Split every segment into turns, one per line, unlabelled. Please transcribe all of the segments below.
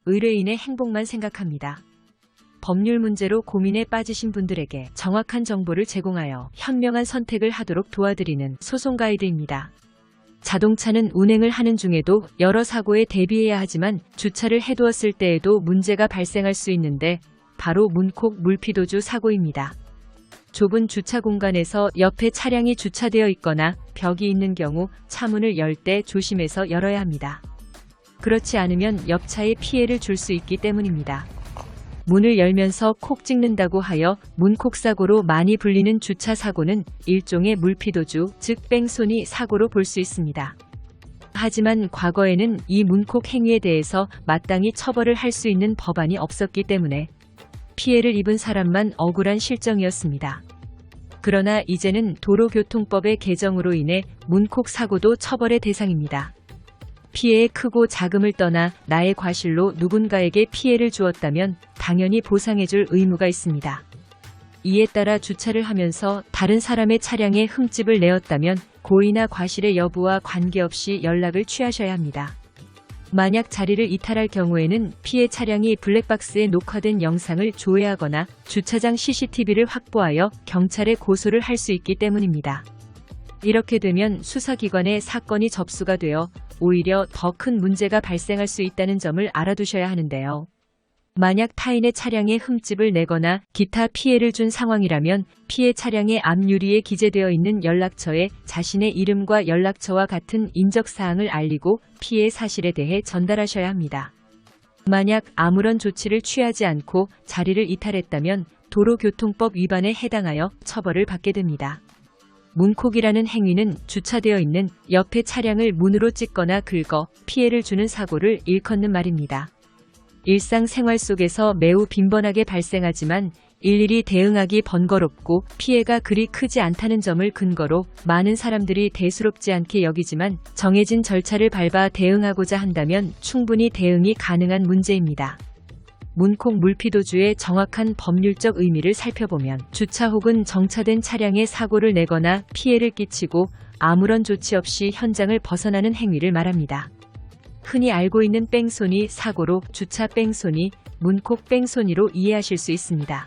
의뢰인의 행복만 생각합니다. 법률 문제로 고민에 빠지신 분들에게 정확한 정보를 제공하여 현명한 선택을 하도록 도와드리는 소송 가이드입니다. 자동차는 운행을 하는 중에도 여러 사고에 대비해야 하지만 주차를 해두었을 때에도 문제가 발생할 수 있는데 바로 문콕 물피도주 사고입니다. 좁은 주차 공간에서 옆에 차량이 주차되어 있거나 벽이 있는 경우 차문을 열 때 조심해서 열어야 합니다. 그렇지 않으면 옆차에 피해를 줄 수 있기 때문입니다. 문을 열면서 콕 찍는다고 하여 문콕 사고로 많이 불리는 주차 사고는 일종의 물피도주, 즉 뺑소니 사고로 볼 수 있습니다. 하지만 과거에는 이 문콕 행위에 대해서 마땅히 처벌을 할 수 있는 법안이 없었기 때문에 피해를 입은 사람만 억울한 실정이었습니다. 그러나 이제는 도로교통법의 개정으로 인해 문콕 사고도 처벌의 대상입니다. 피해의 크고 작음을 떠나 나의 과실로 누군가에게 피해를 주었다면 당연히 보상해줄 의무가 있습니다. 이에 따라 주차를 하면서 다른 사람의 차량에 흠집을 내었다면 고의나 과실의 여부와 관계없이 연락을 취하셔야 합니다. 만약 자리를 이탈할 경우에는 피해 차량이 블랙박스에 녹화된 영상을 조회하거나 주차장 CCTV를 확보하여 경찰에 고소를 할 수 있기 때문입니다. 이렇게 되면 수사기관에 사건이 접수가 되어 오히려 더 큰 문제가 발생할 수 있다는 점을 알아두셔야 하는데요. 만약 타인의 차량에 흠집을 내거나 기타 피해를 준 상황이라면 피해 차량의 앞유리에 기재되어 있는 연락처에 자신의 이름과 연락처와 같은 인적사항을 알리고 피해 사실에 대해 전달하셔야 합니다. 만약 아무런 조치를 취하지 않고 자리를 이탈했다면 도로교통법 위반에 해당하여 처벌을 받게 됩니다. 문콕이라는 행위는 주차되어 있는 옆에 차량을 문으로 찍거나 긁어 피해를 주는 사고를 일컫는 말입니다. 일상생활 속에서 매우 빈번하게 발생하지만 일일이 대응하기 번거롭고 피해가 그리 크지 않다는 점을 근거로 많은 사람들이 대수롭지 않게 여기지만 정해진 절차를 밟아 대응하고자 한다면 충분히 대응이 가능한 문제입니다. 문콕 물피도주의 정확한 법률적 의미를 살펴보면 주차 혹은 정차된 차량에 사고를 내거나 피해를 끼치고 아무런 조치 없이 현장을 벗어나는 행위를 말합니다. 흔히 알고 있는 뺑소니 사고로 주차 뺑소니, 문콕 뺑소니로 이해하실 수 있습니다.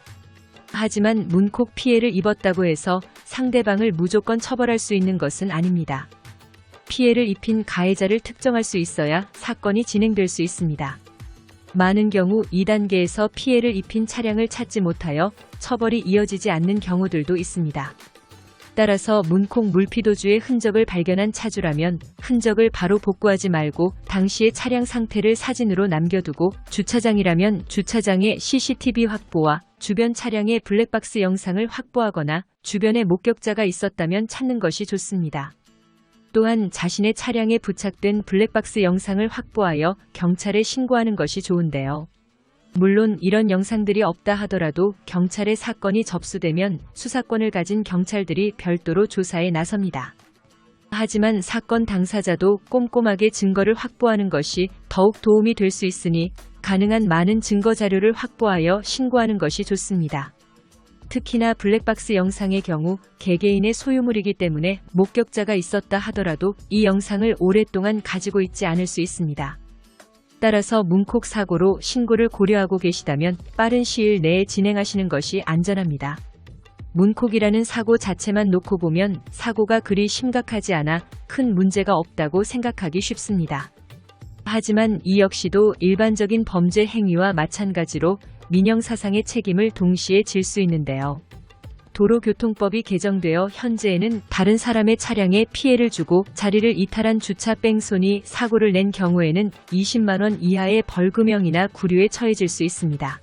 하지만 문콕 피해를 입었다고 해서 상대방을 무조건 처벌할 수 있는 것은 아닙니다. 피해를 입힌 가해자를 특정할 수 있어야 사건이 진행될 수 있습니다. 많은 경우 2단계에서 피해를 입힌 차량을 찾지 못하여 처벌이 이어지지 않는 경우들도 있습니다. 따라서 문콕 물피도주의 흔적을 발견한 차주라면 흔적을 바로 복구하지 말고 당시의 차량 상태를 사진으로 남겨두고 주차장이라면 주차장의 CCTV 확보와 주변 차량의 블랙박스 영상을 확보하거나 주변에 목격자가 있었다면 찾는 것이 좋습니다. 또한 자신의 차량에 부착된 블랙박스 영상을 확보하여 경찰에 신고하는 것이 좋은데요. 물론 이런 영상들이 없다 하더라도 경찰에 사건이 접수되면 수사권을 가진 경찰들이 별도로 조사에 나섭니다. 하지만 사건 당사자도 꼼꼼하게 증거를 확보하는 것이 더욱 도움이 될 수 있으니 가능한 많은 증거 자료를 확보하여 신고하는 것이 좋습니다. 특히나 블랙박스 영상의 경우 개개인의 소유물이기 때문에 목격자가 있었다 하더라도 이 영상을 오랫동안 가지고 있지 않을 수 있습니다. 따라서 문콕 사고로 신고를 고려하고 계시다면 빠른 시일 내에 진행하시는 것이 안전합니다. 문콕이라는 사고 자체만 놓고 보면 사고가 그리 심각하지 않아 큰 문제가 없다고 생각하기 쉽습니다. 하지만 이 역시도 일반적인 범죄 행위와 마찬가지로 민형사상의 책임을 동시에 질 수 있는데요. 도로교통법이 개정되어 현재에는 다른 사람의 차량에 피해를 주고 자리를 이탈한 주차 뺑소니 사고를 낸 경우에는 20만 원 이하의 벌금형이나 구류에 처해질 수 있습니다.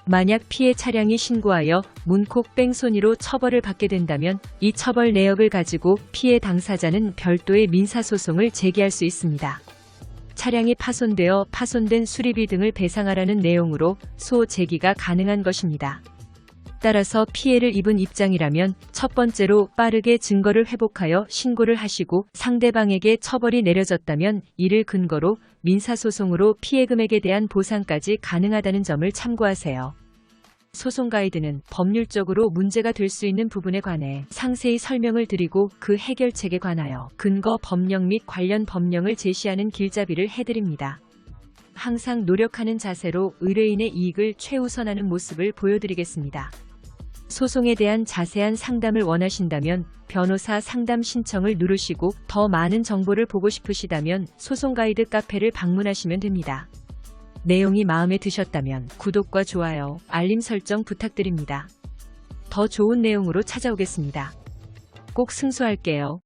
만약 피해 차량이 신고하여 문콕 뺑소니로 처벌을 받게 된다면 이 처벌 내역을 가지고 피해 당사자는 별도의 민사소송을 제기할 수 있습니다. 차량이 파손되어 파손된 수리비 등을 배상하라는 내용으로 소 제기가 가능한 것입니다. 따라서 피해를 입은 입장이라면 첫 번째로 빠르게 증거를 회복하여 신고를 하시고 상대방에게 처벌이 내려졌다면 이를 근거로 민사소송으로 피해 금액에 대한 보상까지 가능하다는 점을 참고하세요. 소송 가이드는 법률적으로 문제가 될 수 있는 부분에 관해 상세히 설명을 드리고 그 해결책에 관하여 근거 법령 및 관련 법령을 제시하는 길잡이를 해드립니다. 항상 노력하는 자세로 의뢰인의 이익을 최우선하는 모습을 보여드리겠습니다. 소송에 대한 자세한 상담을 원하신다면 변호사 상담 신청을 누르시고 더 많은 정보를 보고 싶으시다면 소송 가이드 카페를 방문하시면 됩니다. 내용이 마음에 드셨다면 구독과 좋아요, 알림 설정 부탁드립니다. 더 좋은 내용으로 찾아오겠습니다. 꼭 승소할게요.